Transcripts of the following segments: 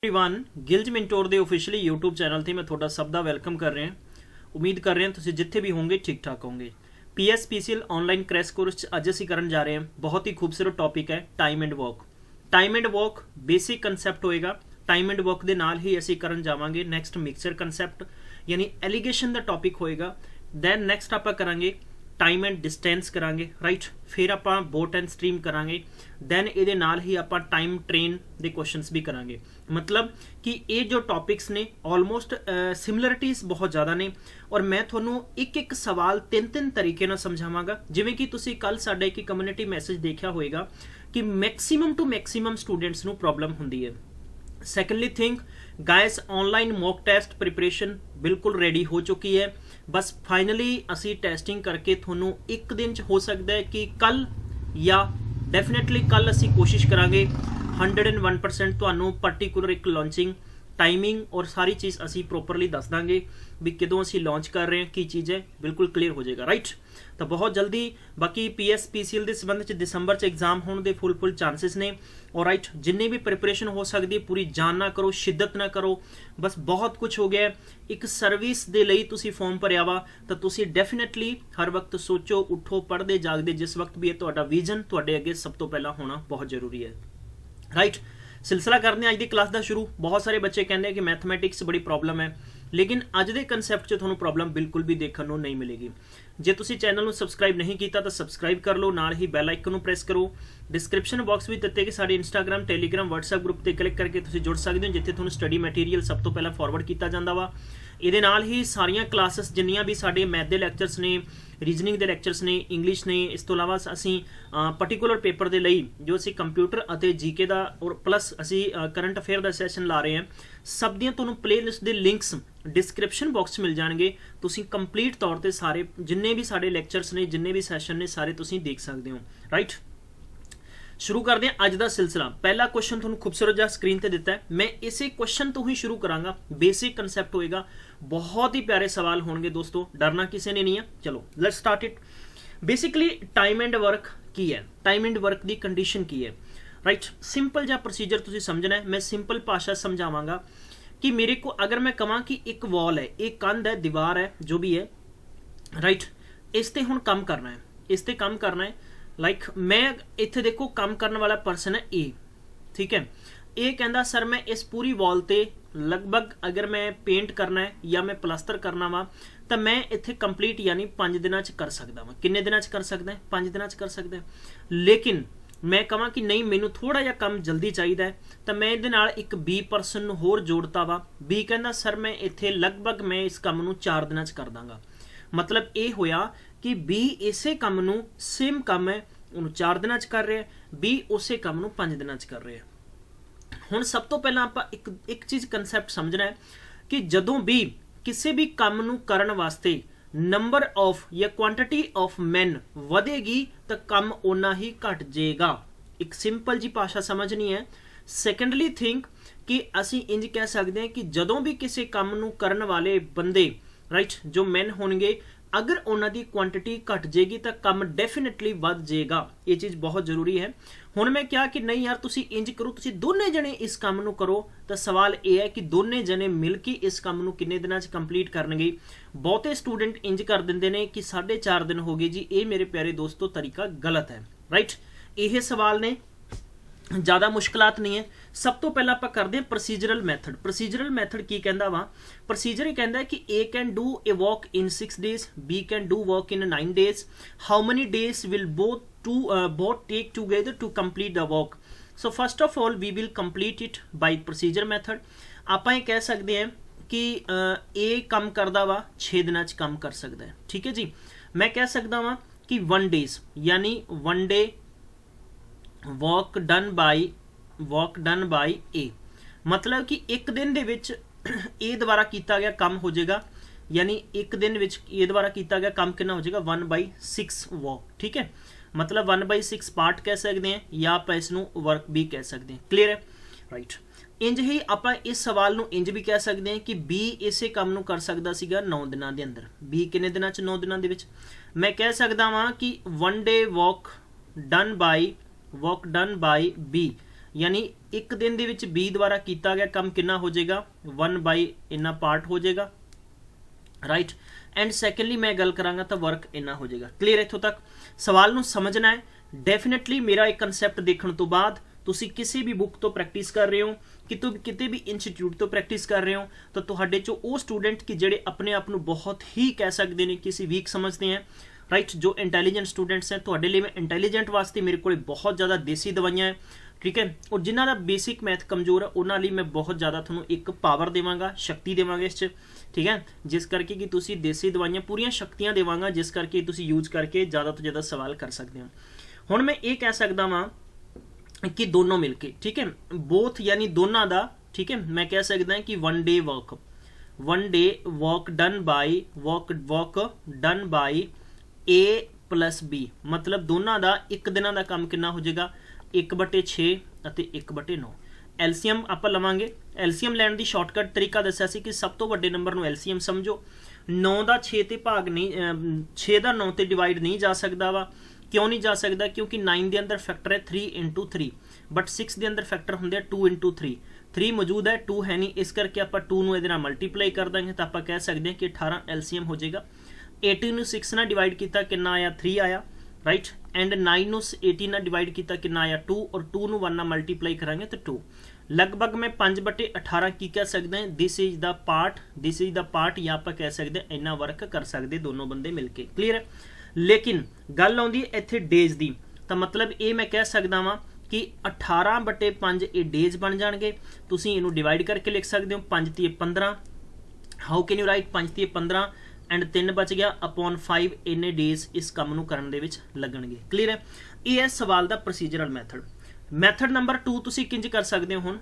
Everyone गिल्ज मिंटोर ਦੇ officially YouTube channel ਤੇ ਮੈਂ ਤੁਹਾਡਾ ਸਭ ਦਾ ਵੈਲਕਮ ਕਰ ਰਿਹਾ ਉਮੀਦ ਕਰ ਰਿਹਾ ਤੁਸੀਂ ਜਿੱਥੇ ਵੀ ਹੋਵੋਗੇ ਠੀਕ ਠਾਕ ਹੋਵੋਗੇ ਪੀਐਸਪੀਸੀਐਲ ਆਨਲਾਈਨ ਕ੍ਰੈਸ਼ ਕੋਰਸ ਚ ਅੱਜ ਅਸੀਂ ਕਰਨ ਜਾ ਰਹੇ ਹਾਂ ਬਹੁਤ ਹੀ ਖੂਬਸੂਰਤ ਟੌਪਿਕ ਹੈ time and work basic concept ਹੋਏਗਾ ਟਾਈਮ ਐਂਡ ਵਰਕ ਦੇ ਨਾਲ ਹੀ ਅਸੀਂ ਕਰਨ ਜਾਵਾਂਗੇ ਨੈਕਸਟ ਮਿਕਸਚਰ ਕਨਸੈਪਟ ਯਾਨੀ ਐਲੀਗੇਸ਼ਨ ਦਾ ਟੌਪਿਕ ਹੋਏਗਾ ਦੈਨ ਨੈਕਸਟ ਆਪਾਂ ਕਰਾਂਗੇ टाइम एंड डिस्टेंस करांगे राइट फिर आप बोट एंड स्ट्रीम करांगे दैन ये नाल ही आप टाइम ट्रेन के क्वेश्चंस भी करांगे मतलब कि ये जो टॉपिक्स ने ऑलमोस्ट सिमिलरिटीज़ बहुत ज़्यादा ने और मैं थोनों एक सवाल तीन तरीके ना समझावांगा जिवें कि तुसी कल साडे एक कम्युनिटी मैसेज देखा होएगा कि मैक्सीमम टू मैक्सीमम स्टूडेंट्स नूं प्रॉब्लम हुंदी है। Secondly think guys online mock test preparation बिल्कुल रेडी हो चुकी है बस फाइनली असी टेस्टिंग करके थोनों एक दिन च हो सकता है कि कल या डेफिनेटली कल असी कोशिश करांगे 101% तुहानूं पर्टिकुलर एक लॉन्चिंग टाइमिंग और सारी चीज़ असी प्रोपरली दस देंगे भी कदों असी लॉन्च कर रहे हैं की चीज़ है बिल्कुल क्लीयर हो जाएगा राइट। तो बहुत जल्दी बाकी पीएसपीसीएल के संबंध च दिसंबर च एग्जाम होने के फुल चांसिस ने और राइट जिन्नी भी प्रिपरेशन हो सकती है पूरी जान ना करो शिद्दत ना करो बस बहुत कुछ हो गया एक सर्विस के लिए तुसी फॉर्म भरिया वा तो तुसी डेफिनेटली हर वक्त सोचो उठो पढ़ते जागते जिस वक्त भी तुहाडा विजन तुहाडे अगे सब तो पहला होना बहुत जरूरी है राइट। सिलसिला करते हैं अज की क्लास का शुरू। बहुत सारे बच्चे कहते हैं कि मैथमैटिक्स बड़ी प्रॉब्लम है लेकिन अज के कंसैप्ट से थोड़ा प्रॉब्लम बिल्कुल भी देखने को नहीं मिलेगी। जे तुसी चैनल को सबसक्राइब नहीं किया तो सबसक्राइब कर लो नाल ही बैल आइकन को प्रेस करो। डिस्क्रिप्शन बॉक्स भी दिते कि साडे इंस्टाग्राम टैलीग्राम व्हाट्सएप ग्रुप पर क्लिक करके तुसी जुड़ सकते हो जिथे तुहानूं स्टडी मटीरियल सब तो पहला फॉरवर्ड किया जाता वा। ये नाल ही सारिया क्लासेस जिन्नियां भी साडे मैथ के लैक्चर्स ने रीजनिंग के लैक्चर्स ने इंग्लिश ने इस तो इलावा असी पर्टिकुलर पेपर के लिए जो असी कंप्यूटर और जीके का और प्लस असी करंट अफेयर का सैशन ला रहे हैं सब दियां तुहानूं प्लेलिस्ट के लिंक्स डिस्क्रिप्शन बॉक्स मिल जाएंगे तुसी कंप्लीट तौर पर सारे जिन्ने भी साडे लैक्चर्स ने जिन्ने भी सैशन ने सारे तुसी देख सकते हो राइट। शुरू करते हैं अज का सिलसिला। पहला क्वेश्चन तुहानूं खूबसूरत जिहा स्क्रीन पर दिता है मैं इसे क्वेश्चन तो ही शुरू करांगा बेसिक कंसैप्ट होएगा बहुत ही प्यारे सवाल होंगे दोस्तों डरना किसी ने नहीं है। चलो let's start it. Basically time and work की है टाइम एंड वर्क की कंडीशन की है राइट सिंपल जिहा प्रोसीजर तुसीं समझना है मैं सिंपल भाषा समझावांगा कि मेरे को अगर मैं कहां कि एक वॉल है एक कंध है दीवार है जो भी है राइट इस ते हुण काम करना है इस ते काम करना है लाइक मैं इत्थे देखो काम करने वाला पर्सन है ए ठीक है ये कहता सर मैं इस पूरी वॉल ते लगभग अगर मैं पेंट करना है या मैं प्लास्टर करना वा तो मैं इत्थे कंप्लीट यानी 5 दिनों च कर सकता वा। किन्ने दिनों च कर सकता है 5 दिनों च कर सकता है लेकिन मैं कहां कि नहीं मैनू थोड़ा जिहा काम जल्दी चाहिए है तो मैं इहदे नाल एक बी परसन नूं होर जोड़ता वा। बी कहता सर मैं इत्थे लगभग मैं इस काम नूं 4 दिनों च कर दांगा मतलब ये होया कि बी इसे काम नूं सेम काम है उन्होंने 4 दिनों च कर रहे हैं बी उसे काम नूं 5 दिनों च कर रहे हैं। हुण सब तो पहला आप एक चीज़ कंसैप्ट समझना है कि जदों भी किसी भी काम नूं करन वास्ते नंबर ऑफ या क्वांटिटी ऑफ मैन वधेगी तो काम उन्ना ही घट जाएगा। एक सिंपल जी भाषा समझनी है। सैकेंडली थिंक कि असी इंज कह सकते हैं कि जदों भी किसी काम नूं करन वाले बंदे राइट जो मैन होणगे अगर उन्होंने की क्वांटिटी घट जाएगी तो काम डेफिनेटली बढ़ जाएगा। ये चीज़ बहुत जरूरी है। हुण मैं क्या कि नहीं यार तुसी इंज करो तुसी दोने जने इस काम नूं करो तो सवाल यह है कि दोने जने मिल के इस काम नूं किन्ने दिनां च कंप्लीट करनगे। बहुते स्टूडेंट इंज कर दिंदे ने कि 4.5 दिन हो गए जी ये मेरे प्यारे दोस्तों तरीका गलत है राइट। ये सवाल ने ज़्यादा मुश्किलात नहीं है। सब तो पहला आप करते हैं प्रोसीजरल मैथड। प्रोसीजरल मैथड की कहता वा प्रोसीजर ये कहता है कि A can do a walk in 6 days B can do walk in 9 days how many days will both take together to complete the work so first of all we will complete it by procedure method। आप ये कह सकते हैं कि ए काम करता वा 6 दिनों च काम कर सकता है ठीक है जी। मैं कह सकता वा कि 1 days यानी 1 day वर्क डन बाय ए मतलब कि एक दिन दे विच ए द्वारा किया गया काम हो जाएगा यानी एक दिन विच ए द्वारा किया गया काम कितना हो जाएगा 1/6 वर्क ठीक है मतलब 1/6 पार्ट कह सकते हैं या आप इसनूं वर्क भी कह सकते हैं। क्लीयर है राइट। इंज ही आप इस सवाल नूं इंज भी कह सकते हैं कि बी इसे काम नूं कर सकता सीगा 9 दिनों के अंदर। बी किन्ने दिनों च 9 दिनों दे विच मैं कह सकता वां कि 1 day work done by B यानी एक दिन दे विच बी द्वारा किया गया काम कितना हो जाएगा 1 इन्ना पार्ट हो जाएगा राइट। एंड सैकेंडली मैं गल करांगा तो वर्क इन्ना हो जाएगा। क्लीयर इत्थों तक सवाल नूं समझना है। डेफिनेटली मेरा एक कंसैप्ट देखने तो बाद तुसी किसी भी बुक तो प्रैक्टिस कर रहे हो किते भी इंस्टीट्यूट तो प्रैक्टिस कर रहे हो तो तुहाडे चो वो स्टूडेंट कि जिहड़े अपने आप नूं बहुत ही कह सकते हैं किसी वीक समझते हैं राइट, जो इंटैलीजेंट स्टूडेंट्स हैं तुहाडे लिए मैं इंटैलीजेंट वास्ते मेरे को बहुत ज़्यादा देसी दवाइयां हैं ठीक है, और जिन्हों का बेसिक मैथ कमजोर है उन्होंने मैं बहुत ज़्यादा थोड़ा एक पावर देवांगा शक्ति देवांगा इस ठीक है, जिस करके कि तुसी देसी दवाइयां पूरियां शक्तियां देवांगा जिस करके तुसी यूज करके ज़्यादा तो ज़्यादा सवाल कर सकते हो। हुण मैं ये कह सकता वहाँ कि दोनों मिलके ठीक है बोथ यानी दोनों का ठीक है, मैं कह सकता कि one day work done by A plus B, मतलब दोनों का एक दिन का काम कितना हो जाएगा 1/6 ਅਤੇ 1/9। एलसीएम आप लवांगे। एलसीएम लैण की शॉर्टकट तरीका दस्या सी कि सब तो वड्डे नंबर नूं एलसीएम समझो। 9 का 6 ते भाग नहीं 6 का 9 ते डिवाइड नहीं जा सकता वा। क्यों नहीं जा सकता? क्योंकि 9 के अंदर फैक्टर है 3 × 3 बट 6 के अंदर फैक्टर होंगे 2 × 3। 3 मौजूद है 2 है नहीं, इस करके आप 2 नूं इहदे नाल मल्टीप्लाई कर देंगे तो आप कह सकते हैं कि 18 एलसीएम हो जाएगा। 18 नूं 6 नाल डिवाइड किया कितना आया 3 आया राइट, एंड 9 नूं 18 नाल डिवाइड किया कितना आया 2 और 2 नूं 1 नाल मल्टीप्लाई करांगे तो 2। लगभग मैं 5/18 की कह सकते हैं दिस इज द पार्ट या आप कह सकते हैं इन्ना वर्क कर सकते दोनों बंदे मिलके। क्लीयर है, लेकिन गल आउंदी इत्थे डेज दी, तो मतलब ये मैं कह सकता वां कि 18/5 ये डेज बन जाएंगे। तुसीं इनू डिवाइड करके लिख सकते हो 5 × 15। How can you right 5 × 15 and 3 बच गया अपॉन 5 इन्ने डेज इस काम नूं करन दे विच लगणगे। क्लीयर है, ये है सवाल का प्रोसीजरल मैथड। मैथड नंबर 2 तुसीं किंज कर सकते हो। हुण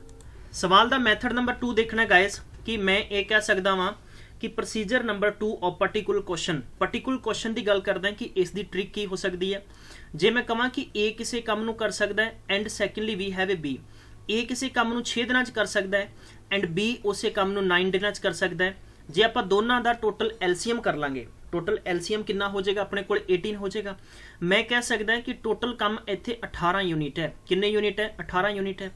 सवाल का मैथड नंबर 2 देखना गाइस कि मैं ये कह सकता वां कि procedure number 2 of particular question की गल करदा कि इसकी ट्रिक की हो सकती है। जे मैं कहां कि ए किसी काम नूं कर सकता है and secondly we have A B, A किसी काम नूं 6 दिनां च कर सकता है एंड बी उसे काम नूं 9 दिनां च कर सकता है। जे आप दोनों का टोटल एलसीएम कर लांगे, टोटल एलसीएम कितना हो जाएगा अपने को 18 हो जाएगा। मैं कह सकता है कि टोटल काम इत्थे 18 यूनिट है। कितने यूनिट है? 18 यूनिट है।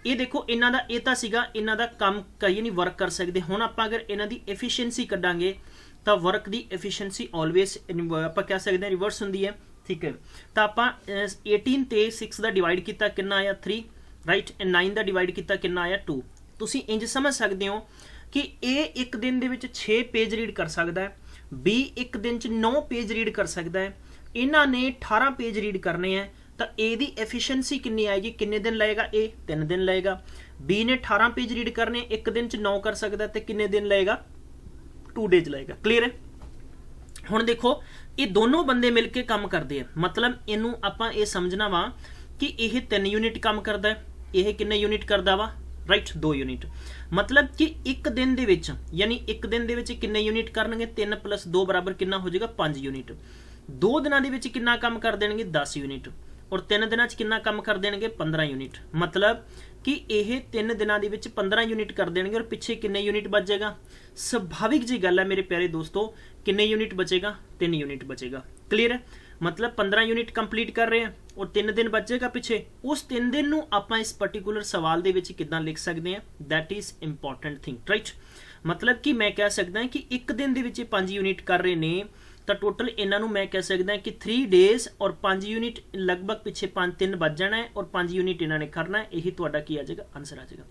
ये देखो इन्हों का ये सीगा इन्हों का काम कई नहीं वर्क कर सकते। हुण आप अगर इन्हों की एफिशिएंसी कड्डांगे तो वर्क की एफिशिएंसी ऑलवेज आप कह सकते हैं रिवर्स होंदी है ठीक है। तो आप 18 ते 6 का डिवाइड किया कितना आया 3 राइट, एंड 9 का डिवाइड किया कितना आया 2। तुसीं इंज समझ सकते हो कि ए एक दिन दे विच 6 पेज रीड कर सकता है, बी एक दिन च 9 पेज रीड कर सकता है, इन्हां ने 18 पेज रीड करने हैं तो ए दी एफिशिएंसी कितनी आएगी? कितने दिन लगेगा? ए 3 दिन लगेगा। बी ने 18 पेज रीड करने एक दिन च 9 कर सकता है तो कितने दिन लगेगा? 2 डेज लगेगा। क्लीयर है, हुण देखो ये दोनों बंदे मिलके काम करते हैं, मतलब इनू आपां ये समझना वा कि यह 3 यूनिट काम करता है, यह कितने यूनिट करता वा राइट 2 यूनिट। मतलब कि एक दिन दे विच यानी एक दिन दे विच कितने यूनिट करनगे 3 + 2 बराबर कितना हो जाएगा 5 यूनिट। 2 दिनों दे विच कितना काम कर देंगे 10 यूनिट और 3 दिनों च कितना काम कर देंगे 15 यूनिट। मतलब कि यह 3 दिनों दे विच 15 यूनिट कर देंगे और पिछे कितने यूनिट बच जाएगा? स्वाभाविक जी गल है मेरे प्यारे दोस्तों, कितने यूनिट बचेगा? 3 यूनिट बचेगा। क्लीयर है, मतलब 15 यूनिट कंप्लीट कर रहे हैं और 3 दिन बचेगा पिछे। उस 3 दिन नूं आपां इस पर्टिकुलर सवाल दे विच किदां लिख सकते हैं? That is important thing right. मतलब कि मैं कह सकता कि एक दिन दे विच 5 यूनिट कर रहे ने तो टोटल इन्हों मैं कह सकता कि 3 डेज और 5 यूनिट लगभग पिछे 3 बच जाना है और 5 यूनिट इन्होंने करना है। यही तुहाडा की आ जाएगा आंसर आ जाएगा।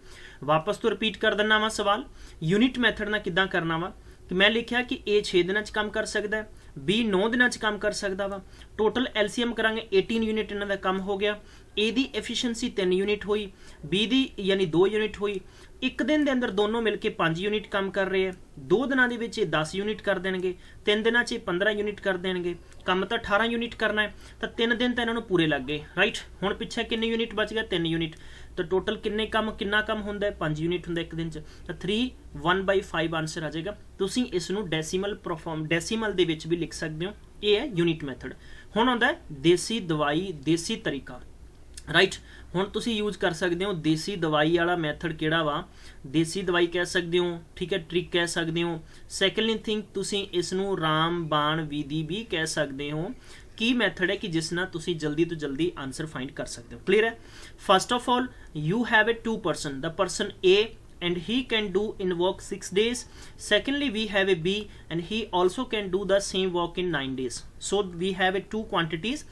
वापस तो रिपीट कर देना वा सवाल यूनिट मैथड ना किदां करना वा कि मैं लिखा कि ए 6 दिनों च काम कर सकता है, बी 9 दिनों च काम कर सकता वा। टोटल एलसीएम करांगे 18 यूनिट इन्हों का काम हो गया। ए दी एफिशिएंसी 3 यूनिट हुई, बी दी यानी 2 यूनिट हुई। एक दिन के अंदर दोनों मिलके 5 यूनिट काम कर रहे हैं। 2 दिनों के विच 10 यूनिट कर देंगे, 3 दिनों च 15 यूनिट कर देंगे। काम तो 18 यूनिट करना है तो 3 दिन तो इन्होंने पूरे लग गए राइट। हुण पिछे कितने यूनिट बच गए? 3 यूनिट। तो टोटल किन्ने काम कितना काम होंदा है? 5 यूनिट होंदा एक दिन च। तो 3/1/5 आंसर आ जाएगा। तुसीं इसनूं डेसीमल दे विच भी लिख सकते हो। ये है यूनिट मैथड। हुण आउंदा है देसी दवाई देसी तरीका राइट। हुण तुसीं यूज कर सकते हो देसी दवाई वाला मैथड किहड़ा वा? देसी दवाई कह सकते हो ठीक है, ट्रिक कह सकते हो। सैकेंडली थिंग तुसीं इसनूं रामबाण विधि भी कह सकते हो ਕੀ ਮੈਥਡ ਹੈ ਕਿ ਜਿਸ ਨਾਲ ਤੁਸੀਂ ਜਲਦੀ ਤੋਂ ਜਲਦੀ ਆਨਸਰ ਫਾਈਂਡ ਕਰ ਸਕਦੇ ਹੋ। ਕਲੀਅਰ ਹੈ? First of all you have a 2 person, the person A and he can do in work 6 days. Secondly, we have a B and he also can do the same work in 9 days. So we have a 2 quantities.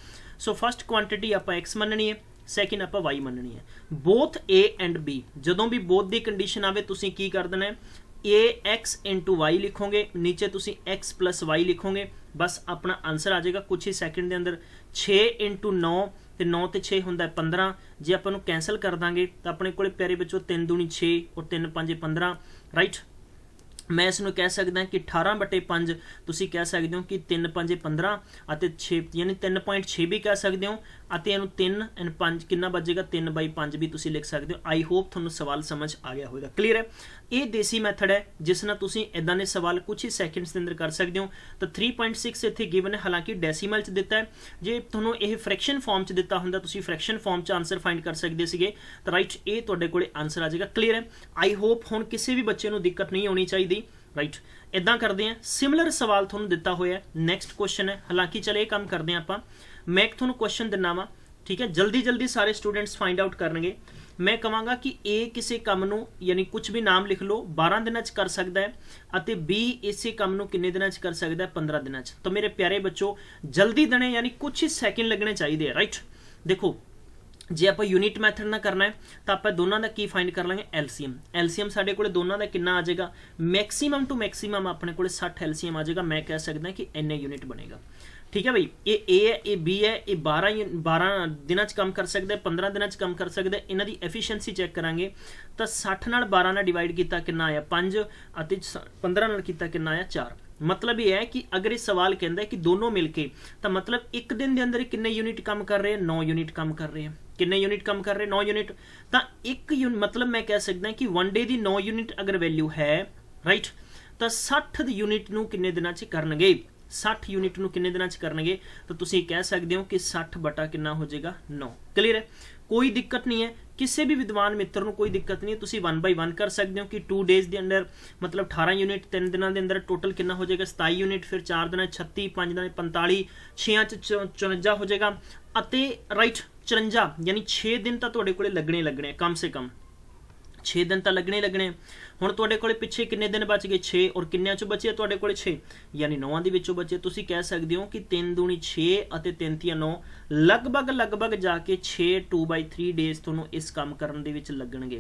So first quantity ਆਪਾਂ x ਮੰਨਣੀ ਹੈ, second ਆਪਾਂ y ਮੰਨਣੀ ਹੈ। both A and B, ਜਦੋਂ ਵੀ both ਦੀ condition ਆਵੇ ਤੁਸੀਂ ਕੀ ਕਰ ਦੇਣਾ ਹੈ, ax into y ਲਿਖੋਗੇ, ਨੀਚੇ ਤੁਸੀਂ x plus y ਲਿਖੋਗੇ, ਬਸ ਆਪਣਾ ਆਨਸਰ ਆ ਜਾਏਗਾ ਕੁਛ ਹੀ ਸੈਕਿੰਡ ਦੇ ਅੰਦਰ। 6 into 9 ਤੇ 9 ਤੇ 6 ਹੁੰਦਾ 15, ਜੇ ਆਪਾਂ ਨੂੰ ਕੈਂਸਲ ਕਰ ਦਾਂਗੇ ਤਾਂ ਆਪਣੇ ਕੋਲੇ ਪਿਆਰੇ ਬੱਚੋ 3 ਦੂਣੀ 6 ਔਰ 3 5 15, ਰਾਈਟ। ਮੈਂ ਇਸ ਨੂੰ ਕਹਿ ਸਕਦਾ ਕਿ 18/5 ਤੁਸੀਂ ਕਹਿ ਸਕਦੇ ਹੋ ਕਿ 3 5 15 ਅਤੇ 6 ਯਾਨੀ 3.6 ਵੀ ਕਹਿ ਸਕਦੇ ਹੋ, ਅਤੇ ਇਹਨੂੰ 3 ਐਂਡ 5 ਕਿੰਨਾ ਬਚੇਗਾ 3/5 ਵੀ ਤੁਸੀਂ ਲਿਖ ਸਕਦੇ ਹੋ। ਆਈ ਹੋਪ ਤੁਹਾਨੂੰ ਸਵਾਲ ਸਮਝ ਆ ਗਿਆ ਹੋਵੇਗਾ। ਕਲੀਅਰ ਹੈ? ਇਹ ਦੇਸੀ ਮੈਥਡ ਹੈ ਜਿਸ ਨਾਲ ਤੁਸੀਂ ਇਦਾਂ ਦੇ ਸਵਾਲ ਕੁਝ ਹੀ ਸੈਕਿੰਡਸ ਦੇ ਅੰਦਰ ਕਰ ਸਕਦੇ ਹੋ। ਤਾਂ 3.6 ਇੱਥੇ ਗਿਵਨ ਹੈ, ਹਾਲਾਂਕਿ ਡੈਸੀਮਲ ਚ ਦਿੱਤਾ ਹੈ, ਜੇ ਤੁਹਾਨੂੰ ਇਹ ਫ੍ਰੈਕਸ਼ਨ ਫਾਰਮ ਚ ਦਿੱਤਾ ਹੁੰਦਾ ਤੁਸੀਂ ਫ੍ਰੈਕਸ਼ਨ ਫਾਰਮ ਚ ਆਨਸਰ ਫਾਈਂਡ ਕਰ ਸਕਦੇ ਸੀਗੇ, ਤਾਂ ਰਾਈਟ ਇਹ ਤੁਹਾਡੇ ਕੋਲੇ ਆਨਸਰ ਆ ਜਾਏਗਾ। ਕਲੀਅਰ ਹੈ? ਆਈ ਹੋਪ ਹੁਣ ਕਿਸੇ ਵੀ ਬੱਚੇ ਨੂੰ ਦਿੱਕਤ ਨਹੀਂ ਆਉਣੀ ਚਾਹੀਦੀ, ਰਾਈਟ। ਇਦਾਂ ਕਰਦੇ ਆ, ਸਿਮਿਲਰ ਸਵਾਲ ਤੁਹਾਨੂੰ ਦਿੱਤਾ ਹੋਇਆ, ਨੈਕਸਟ ਕੁਐਸਚਨ ਹੈ, ਹਾਲਾਂਕਿ ਚਲੇ ਇਹ ਕੰਮ ਕਰਦੇ ਆ ਆਪਾਂ, ਮੈਂ ਇੱਕ ਤੁਹਾਨੂੰ ਕੁਐਸਚਨ ਦਿੰਨਾ ਵਾ, ਠੀਕ ਹੈ, ਜਲਦੀ ਜਲਦੀ ਸਾਰੇ ਸਟੂਡੈਂਟਸ ਫਾਈਂਡ ਆਊਟ ਕਰਨਗੇ। ਮੈਂ ਕਹਾਂਗਾ ਕਿ A ਕਿਸੇ ਕੰਮ ਨੂੰ ਯਾਨੀ ਕੁਝ ਵੀ ਨਾਮ ਲਿਖ ਲਓ 12 ਦਿਨਾਂ ਚ ਕਰ ਸਕਦਾ ਹੈ, ਅਤੇ B ਇਸੇ ਕੰਮ ਨੂੰ ਕਿੰਨੇ ਦਿਨਾਂ ਚ ਕਰ ਸਕਦਾ ਹੈ 15 ਦਿਨਾਂ ਚ। ਤਾਂ ਮੇਰੇ ਪਿਆਰੇ ਬੱਚੋ ਜਲਦੀ ਦੇਣੇ ਯਾਨੀ ਕੁਝ ਹੀ ਸੈਕਿੰਡ ਲੱਗਣੇ ਚਾਹੀਦੇ ਆ, ਰਾਈਟ। ਦੇਖੋ ਜੇ ਆਪਾਂ ਯੂਨਿਟ ਮੈਥਡ ਨਾਲ ਕਰਨਾ ਹੈ ਤਾਂ ਆਪਾਂ ਦੋਨਾਂ ਦਾ ਕੀ ਫਾਈਂਡ ਕਰ ਲਾਂਗੇ, ਐਲਸੀਐਮ। ਐਲਸੀਐਮ ਸਾਡੇ ਕੋਲੇ ਦੋਨਾਂ ਦਾ ਕਿੰਨਾ ਆ ਜਾਏਗਾ, ਮੈਕਸਿਮਮ ਟੂ ਮੈਕਸਿਮਮ ਆਪਣੇ ਕੋਲੇ 60 ਐਲਸੀਐਮ ਆ ਜਾਏਗਾ। ਮੈਂ ਕਹਿ ਸਕਦਾ ਕਿ ਇੰਨੇ ਯੂਨਿਟ ਬਣੇਗਾ, ਠੀਕ ਹੈ ਬਈ। ਇਹ A ਹੈ, ਇਹ B ਹੈ, ਇਹ 12 ਦਿਨਾਂ ਚ ਕੰਮ ਕਰ ਸਕਦਾ ਹੈ, 15 ਦਿਨਾਂ ਚ ਕੰਮ ਕਰ ਸਕਦਾ ਹੈ। ਇਹਨਾਂ ਦੀ ਐਫੀਸ਼ੀਐਂਸੀ ਚੈੱਕ ਕਰਾਂਗੇ ਤਾਂ 60 ਨਾਲ 12 ਨਾਲ ਡਿਵਾਈਡ ਕੀਤਾ ਕਿੰਨਾ ਆਇਆ 5, ਅਤੇ 15 ਨਾਲ ਕੀਤਾ ਕਿੰਨਾ ਆਇਆ 4। मतलब ये है कि अगर ये सवाल कहता है कि दोनों मिलके, तो मतलब एक दिन के अंदर कितने यूनिट कम कर रहे हैं, 9 यूनिट कम कर रहे हैं। कितने यूनिट कम कर रहे हैं, 9 यूनिट। तो एक मतलब मैं कह सकता कि वन डे की 9 यूनिट अगर वैल्यू है, राइट, तो 60 यूनिट नूं कितने दिनां च करनगे, 60 यूनिट नूं कितने दिनां च करनगे, तो तुसीं कह सकते हो कि 60 बटा कितना हो जाएगा 9। क्लीयर है? कोई दिक्कत नहीं है, किसी भी विद्वान मित्र को कोई दिक्कत नहीं है, तुसी 1 बाय 1 कर सकते हो कि 2 डेज के अंदर मतलब 18 यूनिट, 3 दिनों के अंदर टोटल कितना हो जाएगा 27 यूनिट, फिर 4 दिन 36, 5 दिन 45, 6 54 हो जाएगा, अते राइट 54 यानी 6 दिन तो तुहाडे कोले लगने कम से कम 6 दिन तो लगने। हुण तुहाडे कोले पिछे किन्ने दिन बच गए 6, और किन्ने चों बचे तुहाडे कोले 6 यानी 9 दे विचों बचे। तुसीं कह सकते हो कि 3 दूनी 6 अते 3 तियां 9, लगभग जाके 6 2/3 डेज तुहानूं इस काम करन दे विच लगणगे,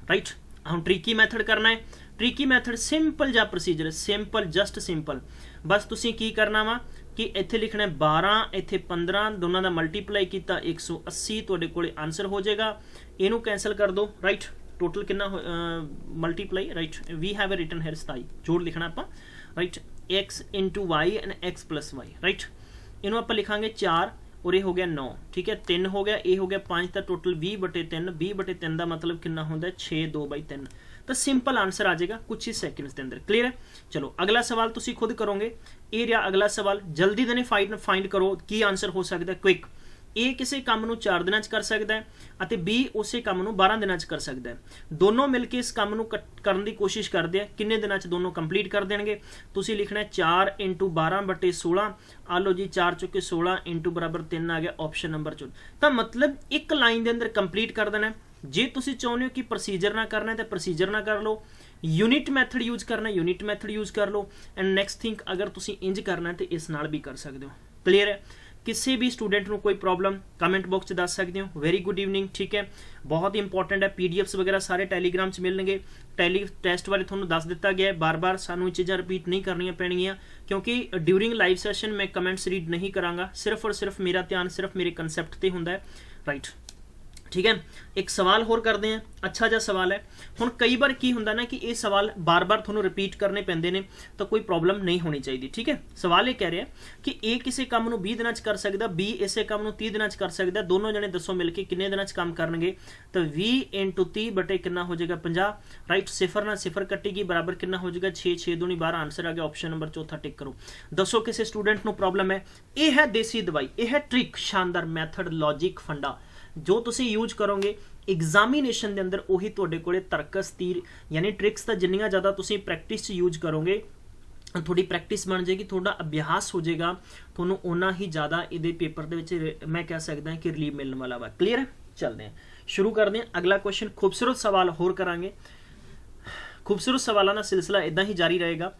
राइट। हुण ट्रिकी मैथड करना है, ट्रिकी मैथड सिंपल जा प्रोसीजर, सिंपल जस्ट सिंपल, बस तुसीं की करना वा कि इत्थे लिखना है 12, इत्थे 15, दोनों का मल्टीप्लाई किया 180, तुहाडे कोले आंसर हो जाएगा। इहनूं कैंसल कर दो, राइट, टोटल कितना multiply, right, we have a written है 27, जोड़ लिखना आप, right, x into Y and x plus Y, right. इन्हों आप लिखांगे 4 और ये हो गया 9, ठीक है, 3 हो गया, ये हो गया 5, तो टोटल 20/3, 20/3 का मतलब कितना होता है 6, 2/3। तो सिंपल आंसर आ जाएगा कुछ ही सैकेंड्स के अंदर। क्लीयर है? चलो अगला सवाल तुसी खुद करोगे, ये रहा अगला सवाल, जल्दी देने फाइंड करो की आंसर हो सकता है क्विक। A किसी काम नूं 4 दिनां च कर सकता है, ਅਤੇ B उसे काम नूं 12 दिनां च कर सकता है। दोनों मिलके इस काम नूं करन दी कोशिश करते हैं, किन्ने दिनां च दोनों कंप्लीट कर देणगे। तुसीं लिखना है 4 × 12/16, आ लो जी 4 चुके 16 × बराबर 3 आ गया ऑप्शन नंबर 4। तो मतलब एक लाइन के अंदर कंप्लीट कर देना है। जे तुसीं चाहुंदे हो कि प्रोसीजर ना करना है तो प्रोसीजर ना कर लो, यूनिट मैथड यूज करना है यूनिट मैथड यूज कर लो, एंड नैक्सट थिंक अगर तुसीं इंज करना है तो इस नाल भी कर सकते हो। क्लीयर है? किसी भी स्टूडेंट को कोई प्रॉब्लम कमेंट बॉक्स में दस सकते हो। वेरी गुड इवनिंग, ठीक है, बहुत ही इंपॉर्टेंट है। पीडीएफ्स वगैरह सारे टैलीग्राम च मिलणगे, टैली टेस्ट बारे थोड़ा दस दिता गया है, बार बार सानू चीज़ां रिपीट नहीं करनियां पैणगियां, क्योंकि ड्यूरिंग लाइव सैशन मैं कमेंट्स रीड नहीं करांगा, सिर्फ और सिर्फ मेरा ध्यान सिर्फ मेरे कंसैप्ट ते हुंदा है, राइट, ठीक है। एक सवाल होर करते हैं, अच्छा जा सवाल है। हुण कई बार की हुंदा ना कि ये सवाल बार बार थोनों रिपीट करने पैंदे ने, तो कोई प्रॉब्लम नहीं होनी चाहिए, ठीक है। सवाल ये कह रहे हैं कि ए किसी काम नूं 20 दिनां च कर सकदा, बी इसे काम नूं 30 दिनां च कर सकदा, दोनों जने दसो मिलके किन्ने दिनां च काम करनगे। तो 20 × 30 बटे कितना हो जाएगा 50, राइट, 0 ना 0 कटेगी, बराबर कितना हो जाएगा 6, 6 दूनी 12, आंसर आ गया ऑप्शन नंबर चौथा, टिक करो। दसो किसी स्टूडेंट नूं प्रॉब्लम है? यह है देसी दवाई, यह है ट्रिक, शानदार मैथड, लॉजिक, फंडा जो तुसीं यूज करोगे एग्जामिनेशन के अंदर उही तुहाडे कोले तर्कस तीर यानी ट्रिक्स तो जिन्नियां ज़्यादा तुसीं प्रैक्टिस यूज करोगे थोड़ी प्रैक्टिस बन जाएगी, थोड़ा अभ्यास हो जाएगा, थोनों उन्ना ही ज़्यादा ये पेपर के मैं कह सकता कि रिलीव मिलने वाला वा। क्लीयर है? चलते हैं, शुरू करते हैं। अगला क्वेश्चन खूबसूरत सवाल होर करांगे, खूबसूरत सवालों का सिलसिला इदा ही जारी रहेगा।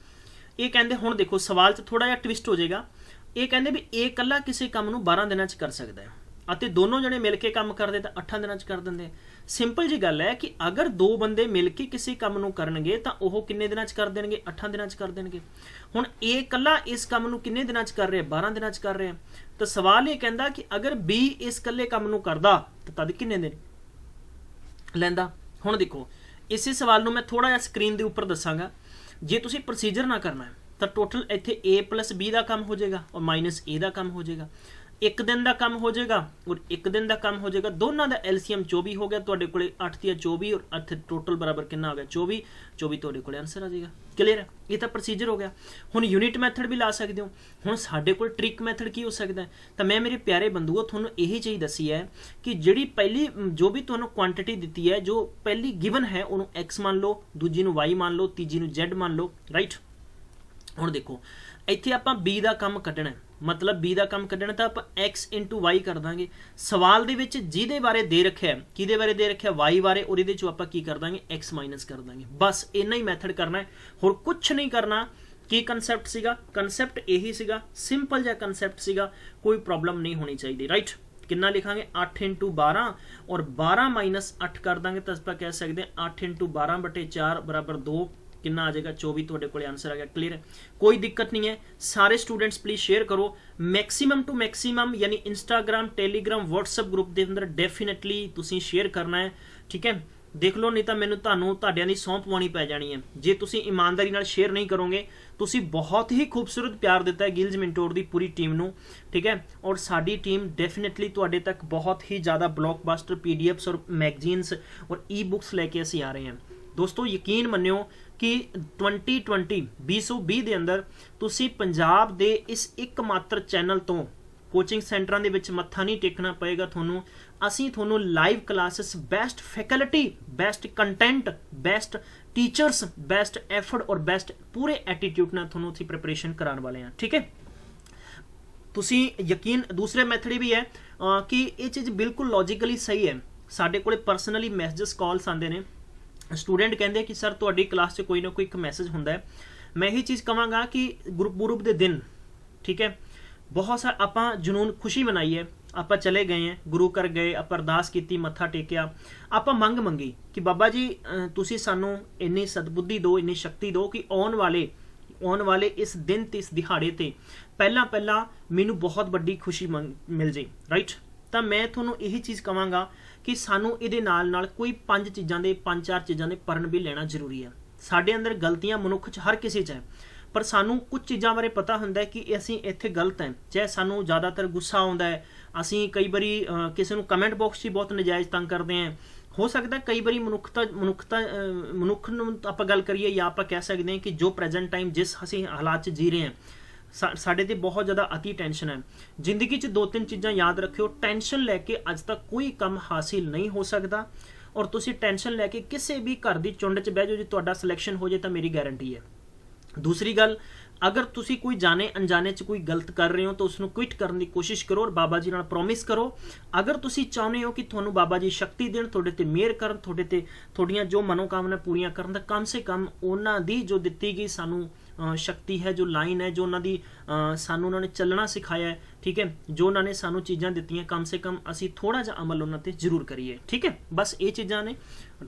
ये कहते हुण देखो सवाल च थोड़ा जिहा ट्विस्ट हो जाएगा। ये कहते भी ये कला किसी काम नूं 12 दिनों कर सकता है ਅਤੇ दोनों जने मिल के काम करते तो 8 दिनों कर देंगे। सिंपल जी गल है कि अगर दो बंदे मिल के किसी काम नूं करनगे तो वह किन्ने दिनों कर देंगे? 8 दिनों कर देंगे। हुण ये कला इस काम नूं किन्ने दिनों कर रहे? 12 दिनों कर रहे हैं। तो सवाल ये कहता कि अगर बी इस कल्ले काम नूं करदा तो तद किन्ने दिन लैंदा? हुण देखो इसी सवाल नूं मैं थोड़ा जिहा स्क्रीन के उपर दसांगा। जे तुसीं प्रोसीजर ना करना है तो टोटल इत्थे ए प्लस बी का काम हो जाएगा और माइनस ए का काम हो जाएगा। एक दिन का काम हो जाएगा और एक दिन का काम हो जाएगा। दोनों का एलसीएम 24 हो गया, तुहाडे कोले 8 × 24 और इत्थे टोटल बराबर कितना हो गया? 24 तुहाडे कोले आंसर आ जाएगा। क्लीयर है? ये तो प्रोसीजर हो गया। हुण यूनिट मैथड भी ला सकते हो। हुण साडे कोल ट्रिक मैथड की हो सकता है? तो मैं मेरे प्यारे बंधुओं तुहानूं यही चीज़ दसी है कि जिहड़ी पहली जो भी तुहानूं क्वांटिटी दी है, जो पहली गिवन है उन्होंने एक्स मान लो, दूजी नूं वाई मान लो, तीजी नूं जेड मान लो। राइट, हुण देखो इत्थे आपां बी का काम कड्ढना है, मतलब बी का काम कड्ढना तो आप एक्स इंटू वाई कर देंगे। सवाल दे विच जिहदे बारे दे रखा है, किहदे बारे दे रखा है? वाई बारे, और इहदे चों आपां की कर देंगे? एक्स माइनस कर देंगे। बस इन्ना ही मैथड करना है, होर कुछ नहीं करना। की कंसैप्ट सीगा? कंसैप्ट यही सीगा, सिंपल जिहा कंसैप्ट सीगा, कोई प्रॉब्लम नहीं होनी चाहिए। राइट, कितना लिखांगे? 8 × 12 और 12 माइनस 8 कर देंगे तो आप कह सकते हैं 8 × 12/4 बराबर 2, कितना आ जाएगा? 24 तुहाडे कोले आंसर आ गया। क्लीयर है? कोई दिक्कत नहीं है। सारे स्टूडेंट्स प्लीज शेयर करो मैक्सीमम टू मैक्सीमम, यानी इंस्टाग्राम, टेलीग्राम, व्हाट्सएप ग्रुप के अंदर डेफिनेटली तुसीं शेयर करना है। ठीक है, देख लो, नहीं तो मैनूं तुहानूं तुहाडिਆਂ ਦੀ सौंप पानी पै जानी है जे तुसीं ईमानदारी नाल शेयर नहीं करोगे। तुसीं बहुत ही खूबसूरत प्यार दिता है गिल्ज मिंटोर की पूरी टीम नूं। ठीक है, और साडी टीम डेफिनेटली तुहाडे तक बहुत ही ज़्यादा ब्लॉकबस्टर पीडीएफ्स और मैगजीन्स और ई बुक्स लैके असीं आ रहे हैं। दोस्तों यकीन मन्नियो कि 2020 ਦੇ ਅੰਦਰ ਤੁਸੀਂ ਪੰਜਾਬ ਦੇ ਇਸ ਇੱਕਮਾਤਰ ਚੈਨਲ ਤੋਂ ਕੋਚਿੰਗ ਸੈਂਟਰਾਂ ਦੇ ਵਿੱਚ ਮੱਥਾ ਨਹੀਂ ਟੇਕਣਾ ਪਏਗਾ ਤੁਹਾਨੂੰ। ਅਸੀਂ ਤੁਹਾਨੂੰ live classes, best faculty, best content, best teachers, best effort और बेस्ट पूरे एटीट्यूड ਨਾਲ ਤੁਹਾਨੂੰ ਅਸੀਂ प्रिपरेशन कराने वाले हैं। ठीक है, ਤੁਸੀਂ यकीन दूसरे मैथड भी है कि ये चीज़ बिल्कुल लॉजिकली सही है। ਸਾਡੇ ਕੋਲੇ पर्सनली मैसेजेस कॉल्स आते हैं, स्टूडेंट कहते कि सर तुहाडी क्लास से कोई ना कोई एक मैसेज होंदा है। मैं यही चीज़ कहांगा कि गुरपुरब के दिन, ठीक है, बहुत सारा आपां जुनून खुशी मनाई है, ਆਪਾਂ चले गए हैं, गुरु घर गए, आप अरदास की, मत्था टेकिया, आप मंग मंगी कि बाबा जी तुसी सानू इन्नी सदबुद्धि दो, इन्नी शक्ति दो कि आने वाले इस दिन ते इस दिहाड़े ते पहला मैनू बहुत बड़ी खुशी मिल जाए। राइट, तो मैं थोनों यही चीज़ कहांगा कि सानू इहदे नाल कोई 5 चीज़ों के 5-4 चीज़ों के पढ़न भी लेना जरूरी है। साडे अंदर गलतियां मनुख च हर किसी च है, पर सानू कुछ चीज़ों बारे पता होंदा है कि असीं इत्थे गलत हैं। चाहे सानू ज़्यादातर गुस्सा आउंदा है, असीं कई बारी किसी नूं कमेंट बॉक्स 'ਚ बहुत नजायज़ तंग करते हैं। हो सकता है कई बारी मनुख नूं आपां गल करिए या आपां कह सकते हैं कि जो प्रेजेंट टाइम जिस असीं हालात 'ਚ जी रहे हैं साडे ते बहुत ज़्यादा अति टेंशन है। जिंदगी 'ਚ 2-3 चीज़ां याद रखियो, टेंशन लैके अज तक कोई काम हासिल नहीं हो सकता, और तुसीं टेंशन लैके किसी भी घर की चुंड 'ਚ बह जाओ, जे तुहाडा सिलेक्शन हो जाए तो मेरी गारंटी है। दूसरी गल, अगर तुसी कोई जाने अनजाने च कोई गलत कर रहे हो तो उसनों क्विट करने की कोशिश करो और बाबा जी नाल प्रॉमिस करो। अगर तुसी चाहते हो कि तुहानू बाबा जी शक्ति देण, तुहाडे ते मेहर करन, तुहाडे ते तुहाडीआं जो मनोकामना पूरीआं करन, तां कम से कम उन्हां दी जो दित्ती गई सानू शक्ति है, जो लाइन है, जो उन्हां दी सानू उन्होंने चलना सिखाया है, ठीक है, जो उन्होंने सानू चीज़ां दित्तियां, कम से कम असी थोड़ा जिहा अमल उन्हां ते जरूर करिए। ठीक है, बस ये चीज़ां ने,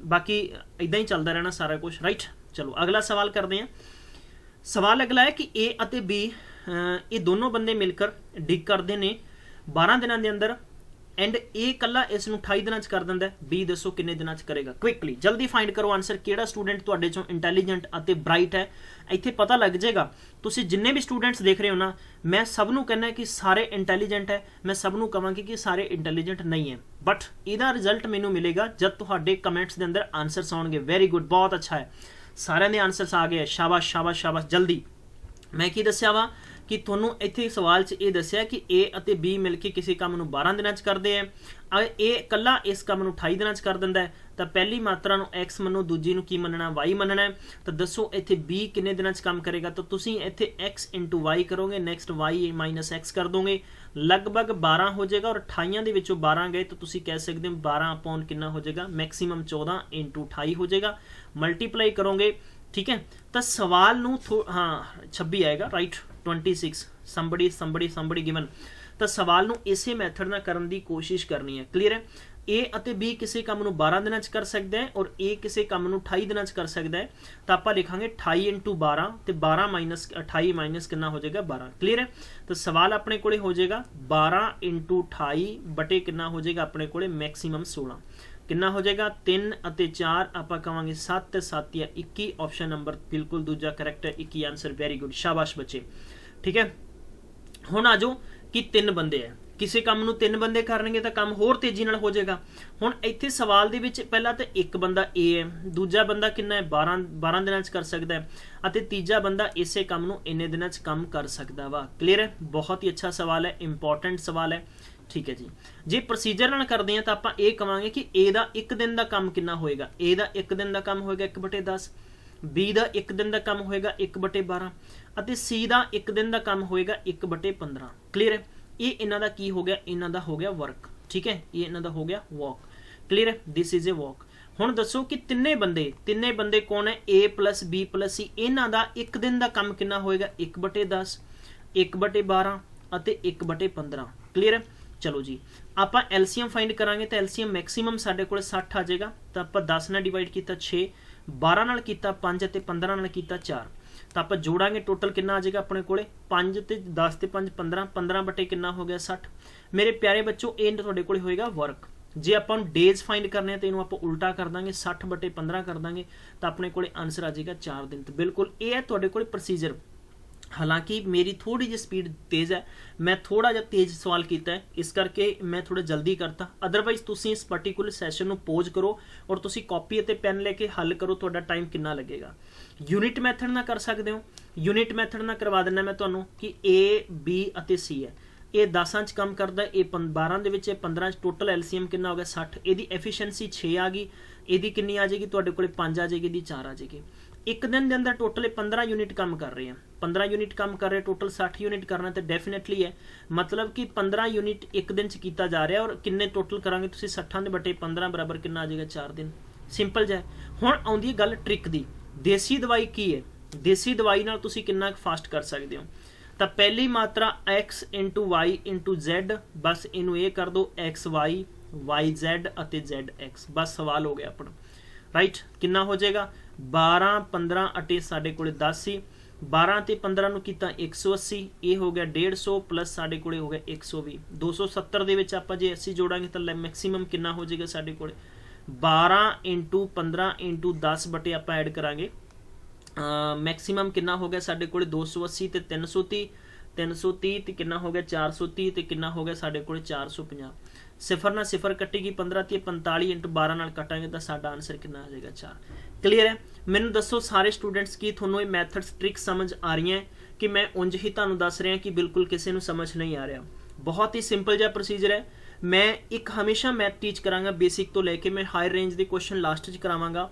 बाकी इदां ही चलदा रहना सारा कुछ। राइट, चलो अगला सवाल करते हैं। सवाल अगला है कि ए और बी ये दोनों बंदे मिलकर डिग करते हैं 12 दिनों के अंदर, एंड ए कला इस 28 दिनों कर देंदा है। बी दसो किन्ने दिनों करेगा? क्विकली जल्दी फाइंड करो आंसर, किहड़ा स्टूडेंट तुहाडे चों इंटैलीजेंट और ब्राइट है। इत्थे पता लग जाएगा, तुसीं जिन्ने भी स्टूडेंट्स देख रहे हो ना, मैं सबनों कहना कि सारे इंटैलीजेंट है, मैं सबनों कहांगी कि सारे इंटैलीजेंट नहीं है, बट इहदा रिजल्ट मैनूं मिलेगा जब तुहाडे कमेंट्स के अंदर आंसर्स आउणगे। वेरी गुड, बहुत अच्छा है, सारे दे आंसर्स आ गए, शाबाश शाबाश शाबाश। जल्दी मैं की दस्या वा कि ਤੁਹਾਨੂੰ ਇੱਥੇ ਸਵਾਲ 'ਚ ਇਹ ਦੱਸਿਆ ਕਿ A ਅਤੇ B ਮਿਲ ਕੇ ਕਿਸੇ ਕੰਮ ਨੂੰ 12 ਦਿਨਾਂ 'ਚ ਕਰਦੇ ਆ, ਇਹ ਇਕੱਲਾ ਇਸ ਕੰਮ ਨੂੰ 28 ਦਿਨਾਂ 'ਚ ਕਰ ਦਿੰਦਾ ਹੈ, ਤਾਂ ਪਹਿਲੀ ਮਾਤਰਾ ਨੂੰ x ਮੰਨੋ, ਦੂਜੀ ਨੂੰ ਕੀ ਮੰਨਣਾ, y ਮੰਨਣਾ ਹੈ। ਤਾਂ ਦੱਸੋ ਇੱਥੇ B ਕਿੰਨੇ ਦਿਨਾਂ 'ਚ ਕੰਮ ਕਰੇਗਾ, ਤਾਂ ਤੁਸੀਂ ਇੱਥੇ x × y ਕਰੋਗੇ, ਨੈਕਸਟ y - x ਕਰ ਦੋਗੇ, ਲਗਭਗ 12 ਹੋ ਜਾਏਗਾ, ਔਰ 28 ਦੇ ਵਿੱਚੋਂ 12 ਗਏ ਤਾਂ ਤੁਸੀਂ ਕਹਿ ਸਕਦੇ ਹੋ 12 ਅਪੋਨ ਕਿੰਨਾ ਹੋ ਜਾਏਗਾ, ਮੈਕਸਿਮਮ 14 × 28 ਹੋ ਜਾਏਗਾ, ਮਲਟੀਪਲਾਈ ਕਰੋਗੇ, ठीक है। तो सवाल नू हाँ 26 आएगा, राइट, 26 somebody given। तो सवाल नू इसे मैथड ना करन दी कोशिश करनी है, क्लीयर है। ए ਅਤੇ B ਕਿਸੇ ਕੰਮ ਨੂੰ 12 ਦਿਨਾਂ 'ਚ ਕਰ ਸਕਦਾ ਹੈ, ਔਰ A ਕਿਸੇ ਕੰਮ ਨੂੰ 28 ਦਿਨਾਂ 'ਚ ਕਰ ਸਕਦਾ ਹੈ, ਤਾਂ ਆਪਾਂ ਲਿਖਾਂਗੇ 28 × 12 ਤੇ 12 - 28 ਮਾਈਨਸ ਕਿੰਨਾ ਹੋ ਜਾਏਗਾ, 12, क्लीयर है। तो सवाल अपने कोले हो जाएगा 12 × 28 बटे कितना हो जाएगा अपने कोले मैक्सिमम 16, कितना हो जाएगा 3 ਅਤੇ 4 ਆਪਾਂ ਕਵਾਂਗੇ 7 ਤੇ 7 या 21, ऑप्शन नंबर बिल्कुल दूजा करैक्ट है, 21 आंसर, वेरी गुड, शाबाश बच्चे, ठीक है। ਹੁਣ ਆ ਜਾਓ कि 3 ਬੰਦੇ ਹੈ, ਕਿਸੇ ਕੰਮ ਨੂੰ 3 ਬੰਦੇ ਕਰਨਗੇ ਤਾਂ ਕੰਮ ਹੋਰ ਤੇਜ਼ੀ ਨਾਲ ਹੋ ਜਾਏਗਾ। ਹੁਣ ਇੱਥੇ ਸਵਾਲ ਦੇ ਵਿੱਚ ਪਹਿਲਾਂ ਤਾਂ ਇੱਕ ਬੰਦਾ A ਹੈ, ਦੂਜਾ ਬੰਦਾ ਕਿੰਨਾ ਹੈ, 12 ਦਿਨਾਂ 'ਚ ਕਰ ਸਕਦਾ ਹੈ, ਅਤੇ ਤੀਜਾ ਬੰਦਾ ਇਸੇ ਕੰਮ ਨੂੰ ਇੰਨੇ ਦਿਨਾਂ 'ਚ ਕੰਮ ਕਰ ਸਕਦਾ ਵਾ, क्लियर है। बहुत ही अच्छा सवाल है, इंपॉर्टेंट सवाल है, ठीक है जी। जे प्रोसीजर ਨਾਲ ਕਰਦੇ ਆ ਤਾਂ ਆਪਾਂ ਇਹ ਕਵਾਂਗੇ ਕਿ A ਦਾ 1 ਦਿਨ ਦਾ ਕੰਮ ਕਿੰਨਾ ਹੋਏਗਾ, A ਦਾ 1 ਦਿਨ ਦਾ ਕੰਮ ਹੋਏਗਾ 1/10, B ਦਾ 1 ਦਿਨ ਦਾ ਕੰਮ ਹੋਏਗਾ 1/12, ਅਤੇ C ਦਾ 1 ਦਿਨ ਦਾ ਕੰਮ ਹੋਏਗਾ 1/15, क्लियर है। ਇਹ ਇਹਨਾਂ ਦਾ ਕੀ ਹੋ ਗਿਆ, ਇਹਨਾਂ ਦਾ ਹੋ ਗਿਆ ਵਰਕ, ਠੀਕ ਹੈ, ਇਹ ਇਹਨਾਂ ਦਾ ਹੋ ਗਿਆ ਵਾਕ, क्लियर है। This is a walk. ਹੁਣ ਦੱਸੋ ਕਿ ਤਿੰਨੇ ਬੰਦੇ ਕੌਣ ਹੈ, A + B + C, ਇਹਨਾਂ ਦਾ 1 ਦਿਨ ਦਾ ਕੰਮ ਕਿੰਨਾ ਹੋਏਗਾ, 1/10, 1/12 ਅਤੇ 1/15, क्लियर है। चलो जी, ਆਪਾਂ LCM फाइंड करांगे तो LCM मैक्सिमम साडे कोल 60 आ जाएगा, तो आप 10 ਨਾਲ डिवाइड किया 6, 12 ਨਾਲ ਕੀਤਾ 5 ਅਤੇ 15 ਨਾਲ ਕੀਤਾ 4, ਤਾਂ ਆਪਾਂ ਜੋੜਾਂਗੇ ਟੋਟਲ ਕਿੰਨਾ ਆ ਜਾਏਗਾ ਆਪਣੇ ਕੋਲੇ 5 ਤੇ 10 ਤੇ 5 15, 15 ਬਟੇ ਕਿੰਨਾ ਹੋ ਗਿਆ 60। ਮੇਰੇ ਪਿਆਰੇ ਬੱਚੋ ਇਹ ਤੁਹਾਡੇ ਕੋਲੇ ਹੋਏਗਾ ਵਰਕ। ਜੇ ਆਪਾਂ ਨੂੰ ਡੇਜ਼ ਫਾਈਂਡ ਕਰਨੇ ਆ ਤਾਂ ਇਹਨੂੰ ਆਪਾਂ ਉਲਟਾ ਕਰ ਦਾਂਗੇ, 60/15 ਕਰ ਦਾਂਗੇ, ਤਾਂ ਆਪਣੇ ਕੋਲੇ ਆਨਸਰ ਆ ਜਾਏਗਾ 4 ਦਿਨ। ਤਾਂ ਬਿਲਕੁਲ ਇਹ ਹੈ ਤੁਹਾਡੇ ਕੋਲੇ ਪ੍ਰੋਸੀਜਰ। हालांकि मेरी थोड़ी जी स्पीड तेज़ है, मैं थोड़ा जिहा तेज़ सवाल किया है, इस करके मैं थोड़ा जल्दी करता। अदरवाइज तुसीं इस पर्टिकुलर सैशन नूं पॉज करो और तुसीं कॉपी अते पेन लेके हल करो, तुहाडा टाइम कितना लगेगा। यूनिट मैथड नाल कर सकते हो, यूनिट मैथड नाल करवा दिंदा मैं तुहानूं कि A B अते C है, ये 10 च काम करता, ये 12 ਦੇ ਵਿੱਚ 15 च, टोटल LCM कितना हो गया 60, ਇਹਦੀ एफिशिएंसी 6 आ गई, ਇਹਦੀ कितनी आ जाएगी ਤੁਹਾਡੇ ਕੋਲੇ 5 आ जाएगी, ਇਹਦੀ 4 आ जाएगी। एक दिन के अंदर टोटल 15 यूनिट काम कर रहे हैं, 15 यूनिट काम कर रहे हैं, टोटल 60 यूनिट करना तो डेफिनेटली है, मतलब कि 15 यूनिट एक दिन च किया जा रहा है, और किन्ने टोटल करांगे तुसीं 60/15 बराबर कितना आ जाएगा 4 दिन, सिंपल जा। हुण आउंदी है गल ट्रिक दी, देसी दवाई की है, देसी दवाई नाल तुसीं कितना फास्ट कर सकते हो। तो पहली मात्रा x × y × z, बस इनू ये कर दो xy yz अते zx, बस सवाल हो गया अपना, राइट। कितना हो जाएगा 12 15 अटे साढ़े कोले 10 सी, 12 ते 15 नूं कीता 180, ये हो गया 150 प्लस साढ़े कोले हो गया 120, 270 दे विच आपां जे 80 जोड़ांगे तो मैक्सिमम कितना हो जाएगा साढ़े कोले 12 × 15 × 10 बटे आपां ऐड करांगे, मैक्सिमम कितना हो गया साढ़े कोले 280 ते 330 ते कितना हो गया 430 ते कितना हो गया साढ़े कोले 450, सिफर ना सिफर कटेगी 15 ते 45 × 12 नाल कटांगे तो साडा आंसर कितना आ जाएगा 4, क्लीयर है। मैनूं दसो सारे स्टूडेंट्स की थोनों ये मैथड्स ट्रिक समझ आ रही हैं कि मैं उंज ही तुहानूं दस रहा कि बिल्कुल किसी नूं समझ नहीं आ रहा। बहुत ही सिंपल जिहा प्रोसीजर है, मैं एक हमेशा मैथ टीच करांगा बेसिक तो लैके मैं हायर रेंज के क्वेश्चन लास्ट च करावांगा,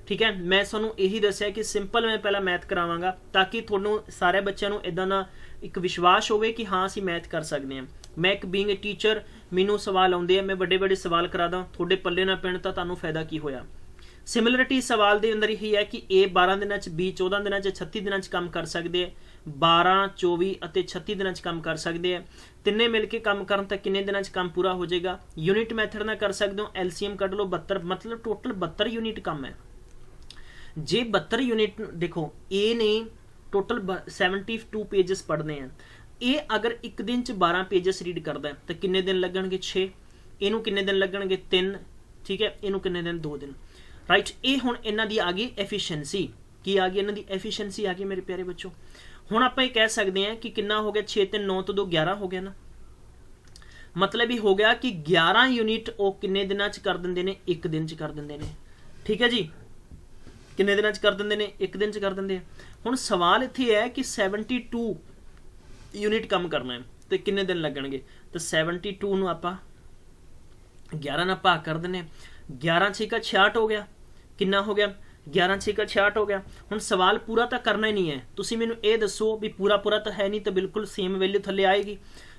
ठीक है। मैं तुहानूं यही दस्सिया कि सिंपल मैं पहला मैथ करावांगा ताकि तुहानूं सारे बच्चों नूं इदां दा एक विश्वास होवे कि हाँ असीं मैथ कर सकते हैं। मैं एक बीइंग ए टीचर, मैनूं सवाल आउंदे आ, मैं बड़े बड़े सवाल करा दा, तुहाडे पल्ले ना पैण तां तुहानूं फायदा की होया। सिमिलरिटी सवाल के अंदर यही है कि A 12 दिन B 14 दिन 36 दिन काम कर सकते हैं, 12 24 और 36 दिन काम कर सकते हैं, तिन्ने मिल के काम करन तो किन्ने दिन काम पूरा हो जाएगा। यूनिट मैथड ना कर सकते हो, LCM कढ़ लो 72, मतलब टोटल 72 यूनिट काम है। जे 72 यूनिट देखो A ने टोटल 72 पेजेस पढ़ने हैं, ये अगर एक दिन च 12 पेजेस रीड करता है तो किन्ने दिन लगणगे 6, इनू किन्ने दिन लगणगे 3, ठीक है, इनू किन्ने दिन 2 दिन, राइट। ये हुण इन्हां दी आ गई एफिशिएंसी, की आ गई इन्हां दी एफिशिएंसी आ गई मेरे प्यारे बच्चों। हुण आपां ये कह सकते हैं कि कितना हो गया 6 ते 9 तो 2 11 हो गया ना, मतलब ये हो गया कि 11 यूनिट वो किन्ने दिनां च कर दिंदे ने, एक दिन च कर दिंदे ने, ठीक है जी। किन्ने दिनां च कर दिंदे ने, एक दिन च कर दिंदे। हुण सवाल इत्थे है कि 72 यूनिट कम करना है तो कितने दिन लगणगे, तो 72 ਨੂੰ ਆਪਾਂ 11 ਨਾਲ ਭਾਗ ਕਰ ਦਿੰਦੇ, 11 ਛੇਕਾ 66 ਹੋ ਗਿਆ, ਕਿੰਨਾ ਹੋ ਗਿਆ 11 ਛੇਕਾ 66 ਹੋ ਗਿਆ। ਹੁਣ ਸਵਾਲ ਪੂਰਾ ਤਾਂ ਕਰਨਾ ਹੀ ਨਹੀਂ ਹੈ, ਤੁਸੀਂ ਮੈਨੂੰ ਇਹ ਦੱਸੋ ਵੀ ਪੂਰਾ ਤਾਂ ਹੈ ਨਹੀਂ ਤਾਂ ਬਿਲਕੁਲ ਸੇਮ ਵੈਲਿਊ ਥੱਲੇ ਆਏਗੀ।